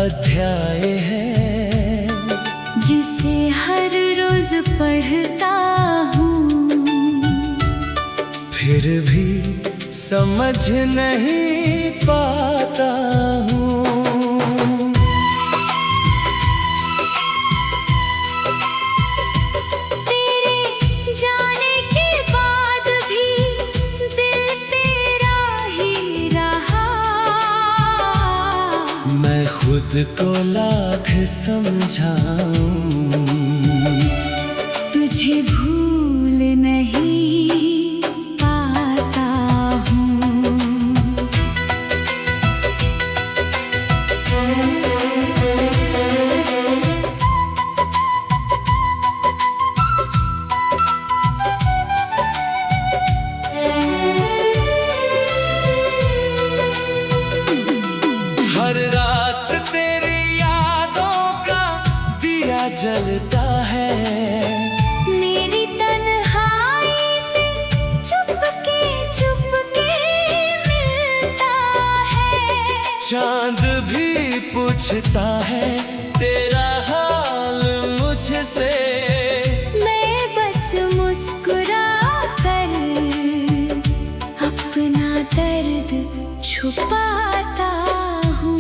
अध्याय है जिसे हर रोज पढ़ता हूँ, फिर भी समझ नहीं पाता हूँ। तेरे जाने के बाद भी दिल तेरा ही रहा। मैं खुद को लाख समझाऊं, तुझे भूल नहीं पाता हूँ। हर रात तेरी यादों का दिया जलता है। मेरी तन्हाई से चुपके चुपके मिलता है। चांद भी पूछता है तेरा हाल मुझसे। मैं बस मुस्कुरा कर अपना दर्द छुपाता हूँ।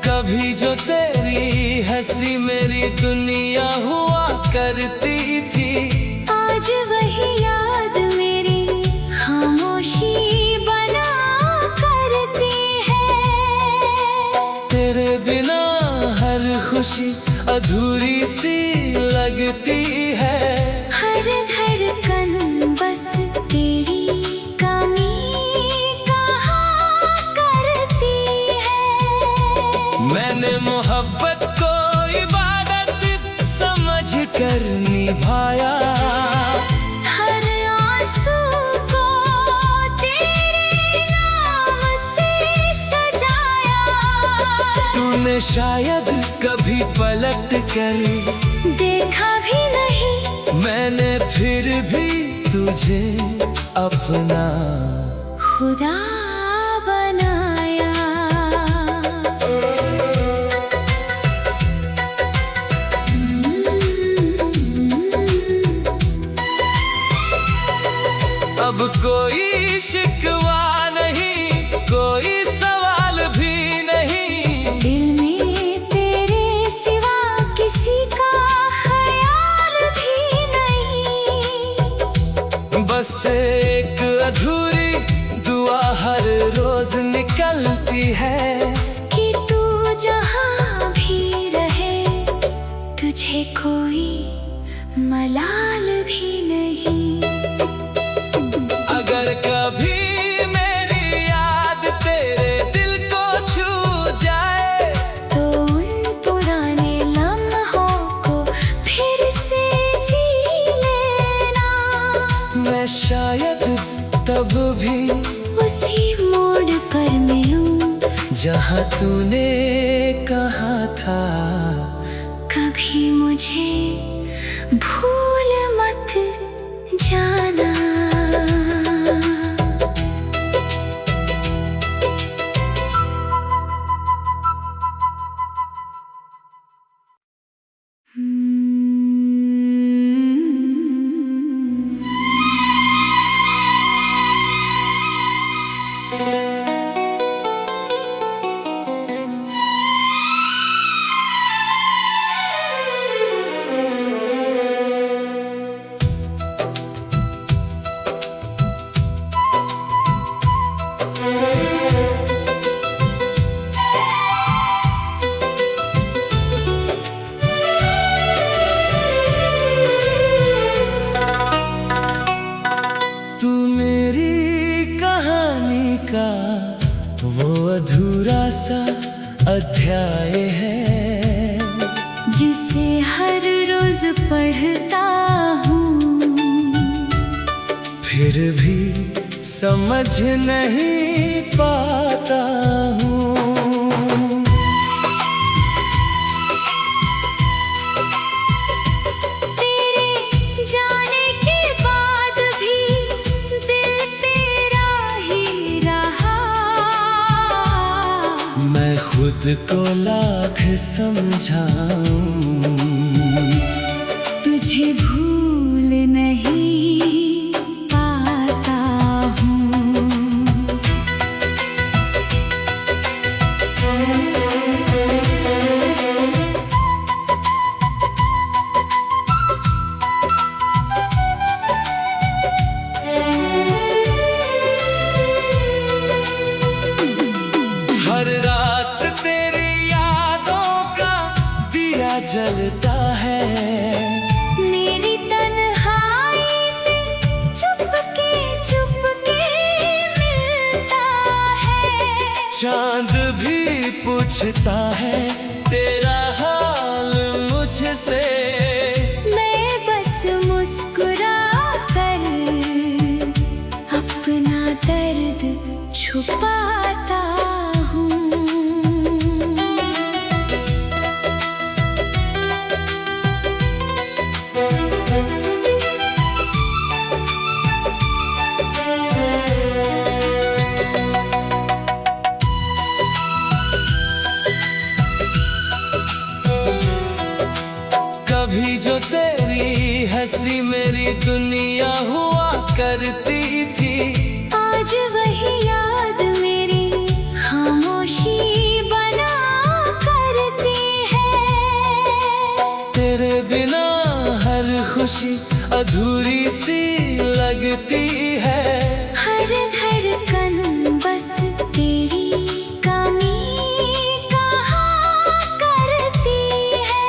कभी जो तेरी हंसी मेरी दुनिया हुआ करती थी, आज वही याद मेरी खामोशी बना करती है। तेरे बिना हर खुशी अधूरी सी लगती है। हर धड़कन बस तेरी कमी कहा करती है। मैंने मोहब्बत को इबादत समझ कर निभाया। हर आंसू को तेरे नाम से सजाया। तूने शायद कभी पलट कर देखा भी नहीं, मैंने फिर भी तुझे अपना खुदा बनाया। अब कोई शिकवा नहीं, कोई सवाल भी नहीं। दिल में तेरे सिवा किसी का ख्याल भी नहीं। बस एक अधूरी दुआ हर रोज निकलती है कि तू जहाँ भी रहे तुझे कोई मलाल भी नहीं। अगर कभी मेरी याद तेरे दिल को छू जाए, तो उन पुराने लम्हों को फिर से जी लेना। मैं शायद तब भी उसी मोड़ पर मिलूं जहाँ तूने कहा था कभी मुझे भूल मत जाना। सा अध्याय है जिसे हर रोज पढ़ता हूँ, फिर भी समझ नहीं पाता हूँ। तेरे जाने के बाद भी दिल तेरा ही रहा। मैं खुद को लाख समझाऊं, तुझे भूल नहीं पाता हूँ। हर रात तेरी यादों का दिया जलता है। मेरी तन्हाई से चुपके चुपके मिलता है। चांद भी पूछता है तेरा हाल मुझसे। मैं बस मुस्कुरा कर अपना दर्द छुपाता हूँ। कभी जो तेरी हंसी मेरी दुनिया हुआ करती थी, आज वही याद मेरी खामोशी बना करती है। तेरे बिना हर खुशी अधूरी सी लगती है। हर धड़कन बस तेरी कमी कहा करती है।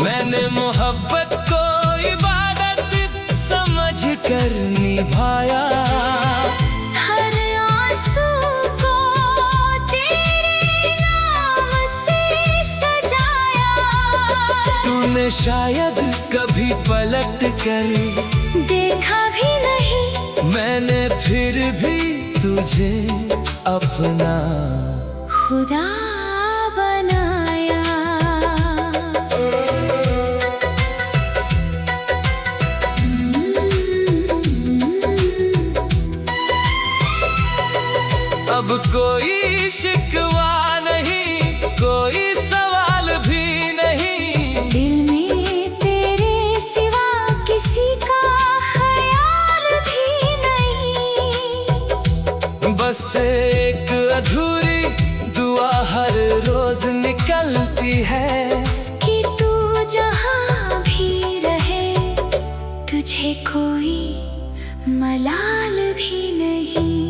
मैंने मोहब्बत को इबादत समझ कर निभाया। हर आंसू को तेरे नाम से सजाया। तूने शायद कभी पलट कर देखा भी नहीं, मैंने फिर भी तुझे अपना खुदा बनाया। अब कोई शिकवा नहीं, कोई सवाल भी नहीं। दिल में तेरे सिवा किसी का ख्याल भी नहीं। बस एक अधूरी दुआ हर रोज निकलती है कि तू जहाँ भी रहे, तुझे कोई मलाल भी नहीं।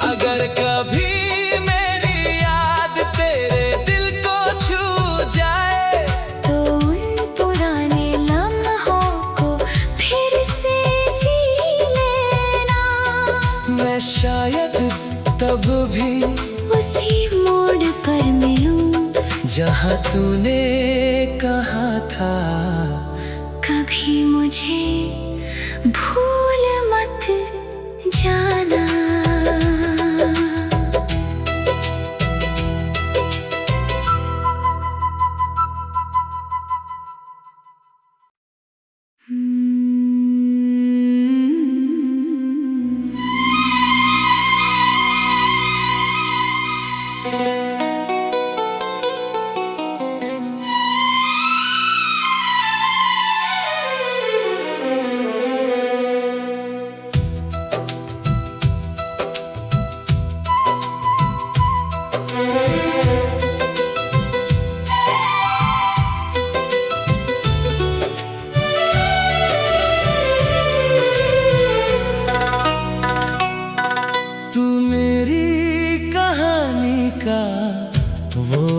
अगर कभी मेरी याद तेरे दिल को छू जाए, तो उन पुराने लम्हों को फिर से जी लेना। मैं शायद तब भी उसी मोड़ पर मिलूं जहाँ तूने कहा था, कभी मुझे भूल मत जाना।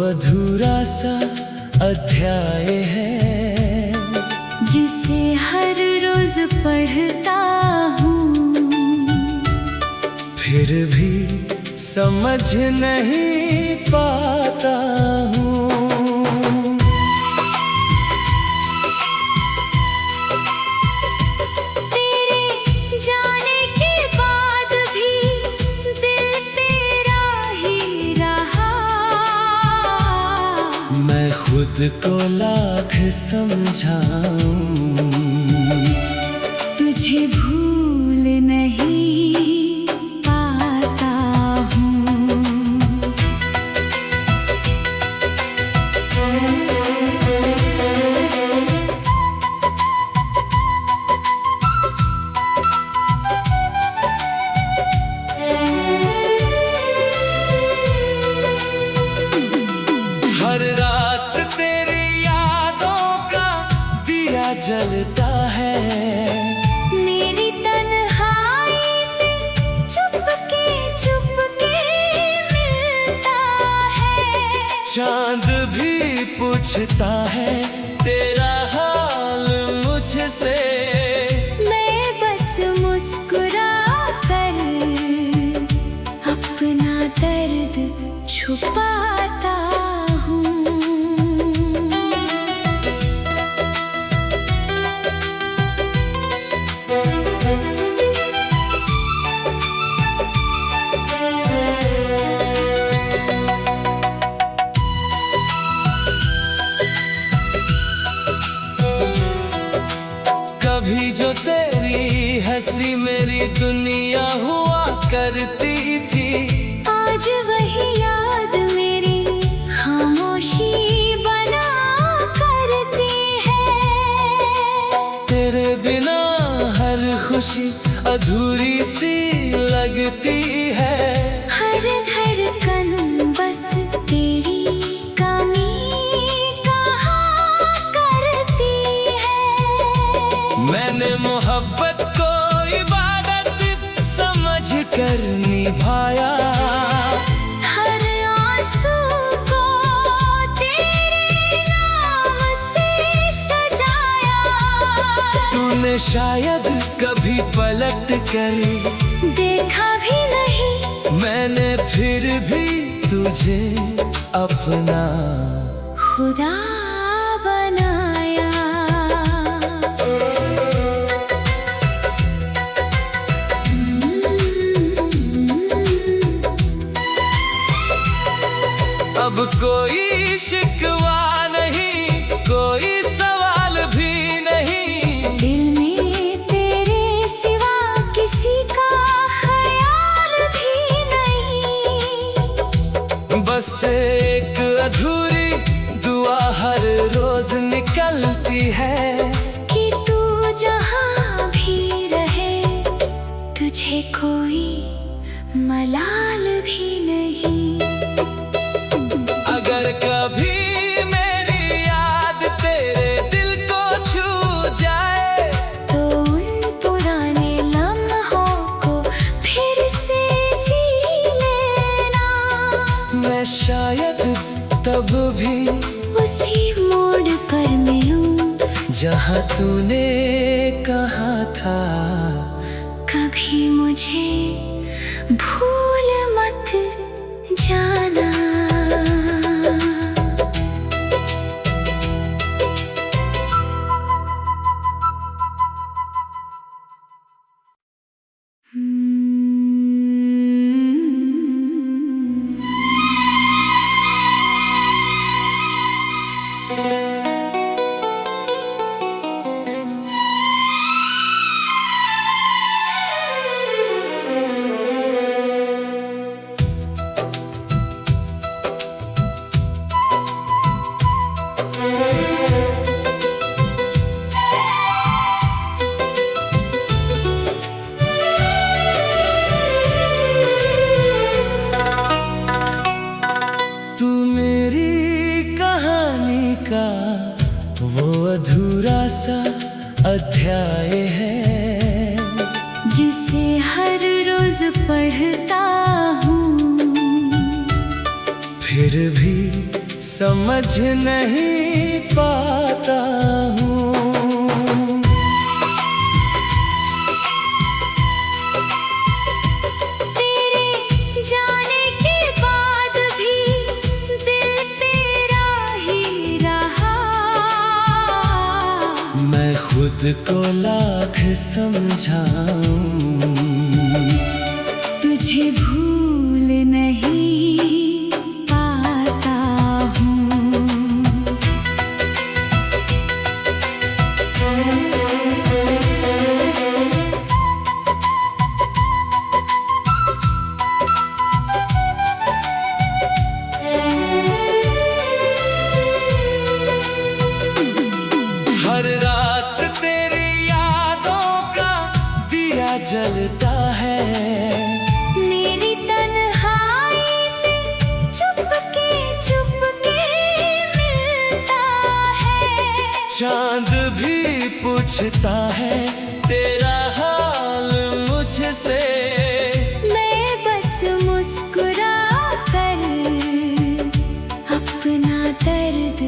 अधूरा सा अध्याय है जिसे हर रोज पढ़ता हूँ, फिर भी समझ नहीं पाता हूँ। तेरे जाने खुद को लाख समझाऊं, तुझे भूल नहीं पाता हूँ। हर रात तेरी यादों का दिया जलता है, मेरी तन्हाई से चुपके चुपके मिलता है। चांद भी पूछता है तेरा हाल मुझसे, मैं बस मुस्कुरा कर अपना दर्द छुपाता हूँ। कभी जो तेरी हंसी मेरी दुनिया हुआ करती थी, आज वही याद मेरी खामोशी बना करती है। तेरे बिना हर खुशी अधूरी सी लगती है। हर धड़कन बस तेरी कमी कहा करती है। मैंने मोहब्बत को इबादत समझ कर निभाया, हर आंसू को तेरे नाम से सजाया। तूने शायद कभी पलट कर देखा भी नहीं, मैंने फिर भी तुझे अपना खुदा बनाया। अब कोई शिकवा नहीं, कोई सवाल भी नहीं। दिल में तेरे सिवा किसी का ख्याल भी नहीं। बस एक अधूरी दुआ हर रोज निकलती है, कि तू जहाँ भी रहे तुझे कोई मलाल भी नहीं। अगर कभी मेरी याद तेरे दिल को छू जाए, तो उन पुराने लम्हों को फिर से जी लेना। मैं शायद तब भी उसी मोड़ पर मिलूं जहाँ तूने कहा था, कभी मुझे भूल मत जाना। तू मेरी कहानी का वो अधूरा सा अध्याय है, जिसे हर रोज पढ़ता हूँ, फिर भी समझ नहीं पाता हूँ। तेरे जाने के बाद भी दिल तेरा ही रहा। मैं खुद को लाख समझाऊं, तुझे भूल नहीं पाता हूँ। चांद भी पूछता है तेरा हाल मुझसे। मैं बस मुस्कुरा कर अपना दर्द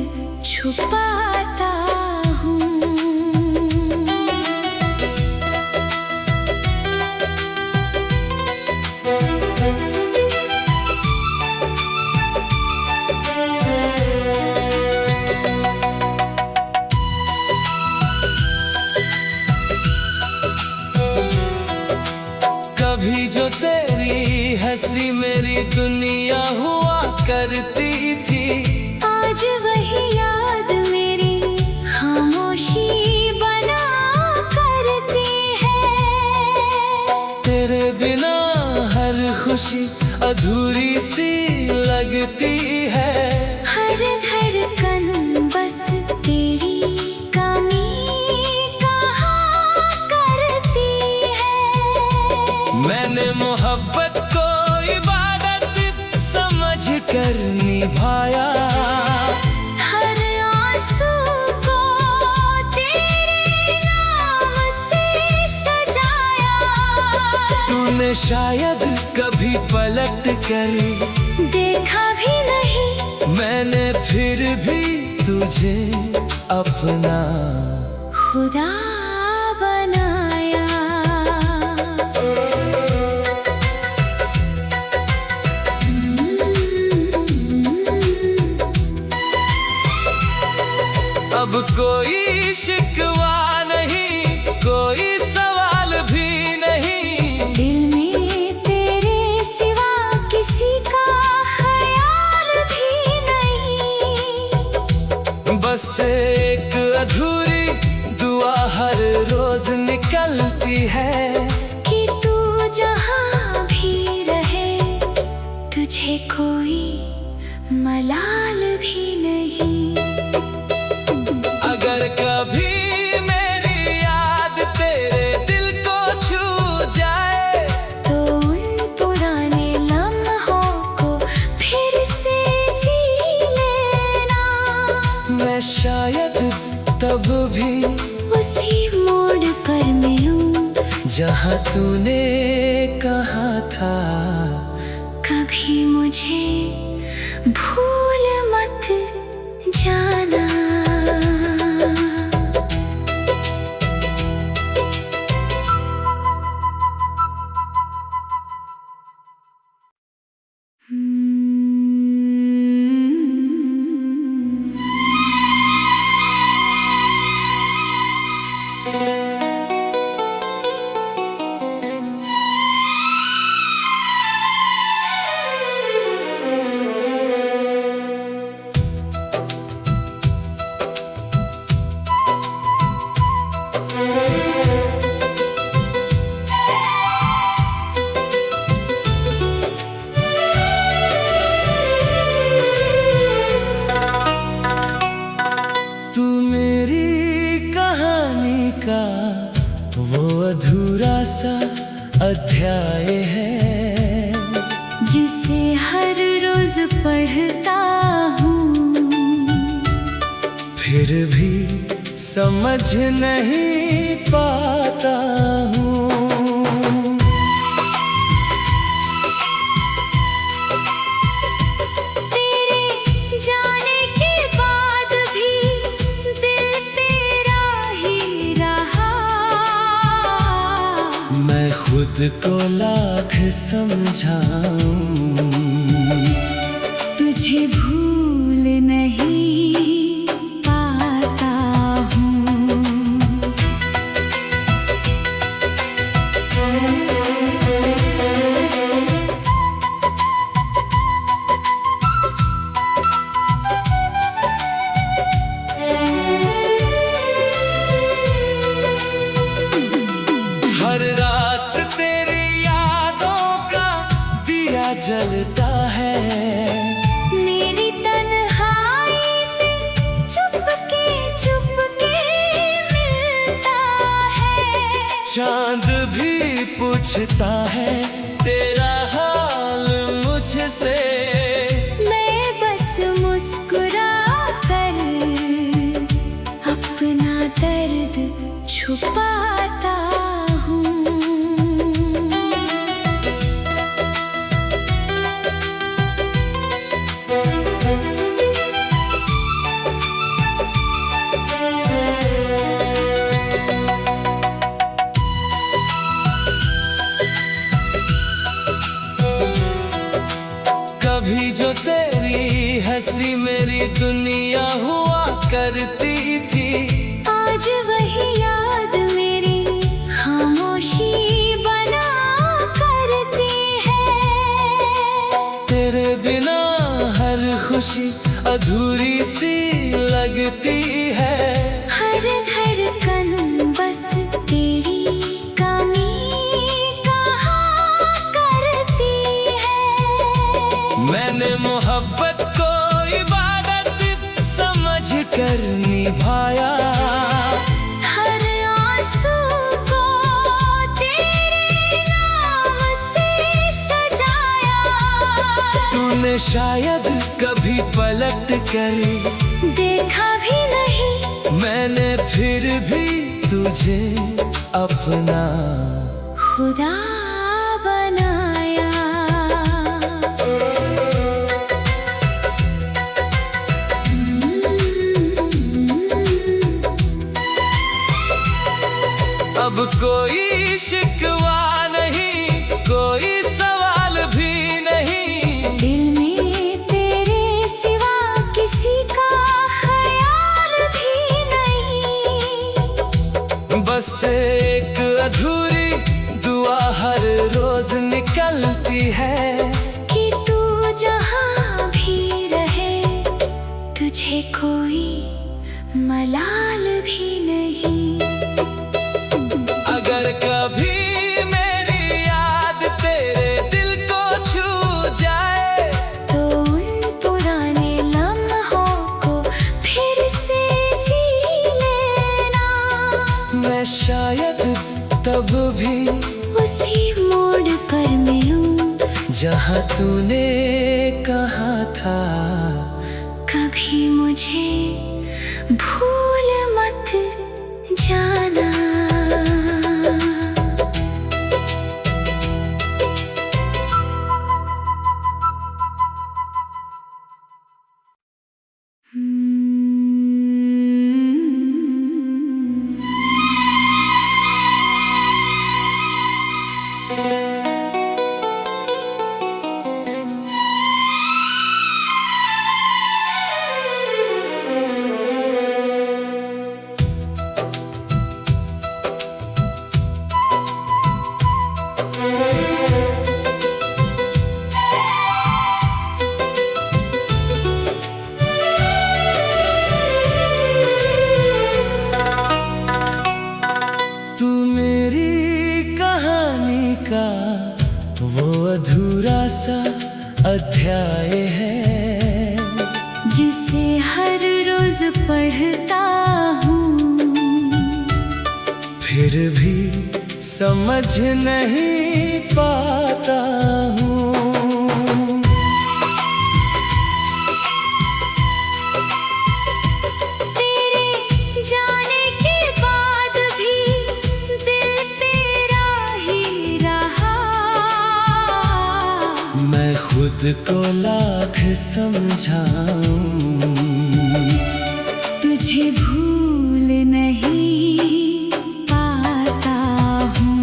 छुपाता हूँ। कभी जो तेरी हंसी मेरी दुनिया हुआ करती थी, आज वही याद मेरी खामोशी बना करती है। तेरे बिना हर खुशी अधूरी सी लगती है। हर धड़कन बस तेरी मैंने मोहब्बत को इबादत समझ कर निभाया। हर आंसू को तेरे नाम से सजाया। तूने शायद कभी पलट कर देखा भी नहीं, मैंने फिर भी तुझे अपना खुदा बनाया। अब कोई शिकवा नहीं, कोई सवाल भी नहीं। दिल में तेरे सिवा किसी का ख्याल भी नहीं। बस एक अधूरी दुआ हर रोज निकलती है कि तू जहाँ भी रहे तुझे कोई मलाल भी नहीं। अगर कभी मेरी याद तेरे दिल को छू जाए, तो उन पुराने लम्हों को फिर से जी लेना। मैं शायद तब भी उसी मोड़ पर मिलूं जहाँ तूने कहा था कभी मुझे भूल मत जाना। वो अधूरा सा अध्याय है जिसे हर रोज पढ़ता हूँ, फिर भी समझ नहीं पाता हूँ। तेरे जाने के बाद भी दिल तेरा ही रहा। मैं खुद को लाख समझाऊं, तुझे भूल नहीं पाता हूँ। हर रात तेरी यादों का दिया जलता है। मेरी तन्हाई से चुपके मिलता है। चांद भी पूछता है तेरा हाल मुझसे। मैं बस मुस्कुरा कर तेरी हंसी मेरी दुनिया हुआ करती थी, आज वही याद मेरी खामोशी बना करती है। तेरे बिना हर खुशी अधूरी सी लगती है। हर धड़कन बस तेरी कमी कहा करती है। मैंने मोहब्बत को इबादत समझ कर निभाया, हर आंसू को तेरे नाम से सजाया। तूने शायद कभी पलट कर देखा भी नहीं, मैंने फिर भी तुझे अपना खुदा बनाया। अब कोई शिकवा नहीं, कोई सवाल भी नहीं। दिल में तेरे सिवा किसी का ख्याल भी नहीं। बस एक अधूरी दुआ हर रोज निकलती है कि तू जहाँ भी रहे, तुझे कोई मलाल भी नहीं। अगर कभी मेरी याद तेरे दिल को छू जाए, तो उन पुराने लम्हों को फिर से जी लेना। मैं शायद तब भी उसी मोड़ पर मिलूं, जहाँ तूने कहा था कभी मुझे भूल मत जाना। तू मेरी कहानी का वो अधूरा सा अध्याय है, जिसे हर रोज पढ़ता हूँ, फिर भी समझ नहीं पाता हूँ। तेरे जाने के बाद भी दिल तेरा ही रहा। मैं खुद को लाख समझाऊं, तुझे भूल नहीं पाता हूँ।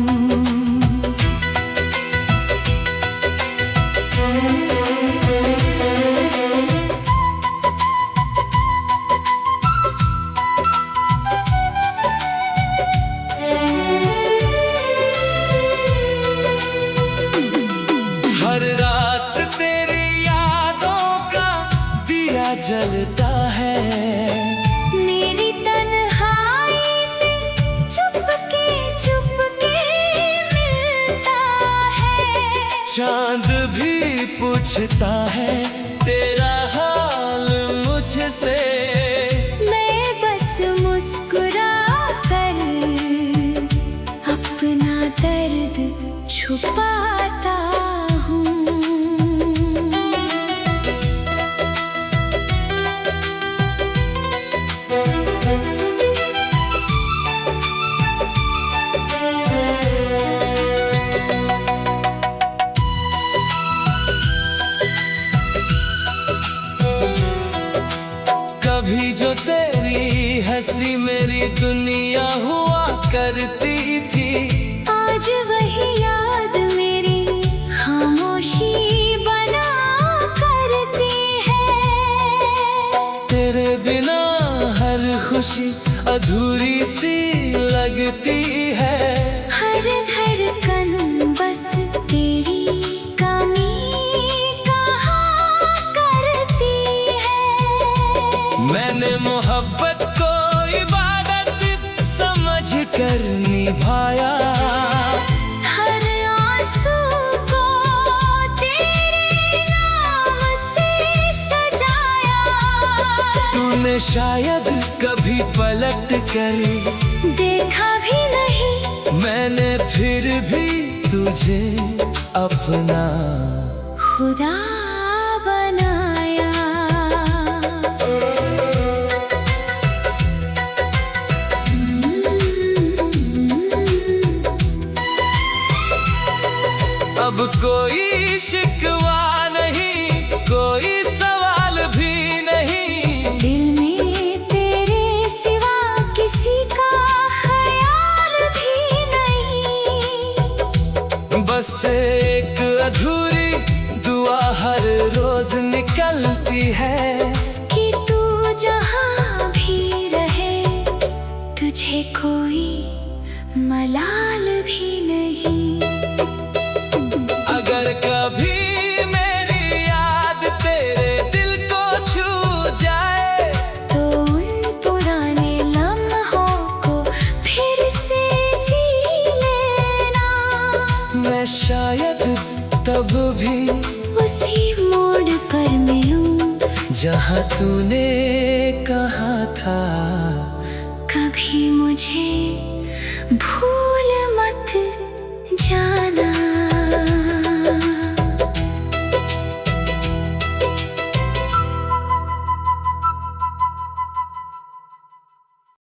हर रात तेरी यादों का दिया जलता है। मेरी तन्हाई से चुपके चुपके मिलता है। चांद भी पूछता है तेरा हाल मुझसे। मैं बस मुस्कुरा कर अपना दर्द छुपाता हूँ। कभी जो तेरी हंसी मेरी दुनिया हुआ करती थी, आज वही याद मेरी खामोशी बना करती खुशी अधूरी सी लगती है। हर धड़कन बस तेरी कमी कहा करती है। मैंने मोहब्बत को इबादत समझ कर निभाया। हर आंसू को तेरे नाम से सजाया। तूने शायद कभी पलट कर देखा भी नहीं, मैंने फिर भी तुझे अपना खुदा बनाया। अब कोई शिकवा नहीं, कोई सवाल भी नहीं। दिल में तेरे सिवा किसी का ख्याल भी नहीं। बस एक अधूरी दुआ हर रोज निकलती है कि तू जहाँ भी रहे, तुझे कोई मलाल भी नहीं। अगर कभी मेरी याद तेरे दिल को छू जाए, तो उन पुराने लम्हों को फिर से जी लेना। मैं शायद तब भी उसी मोड़ पर मिलूं जहाँ तूने कहा था।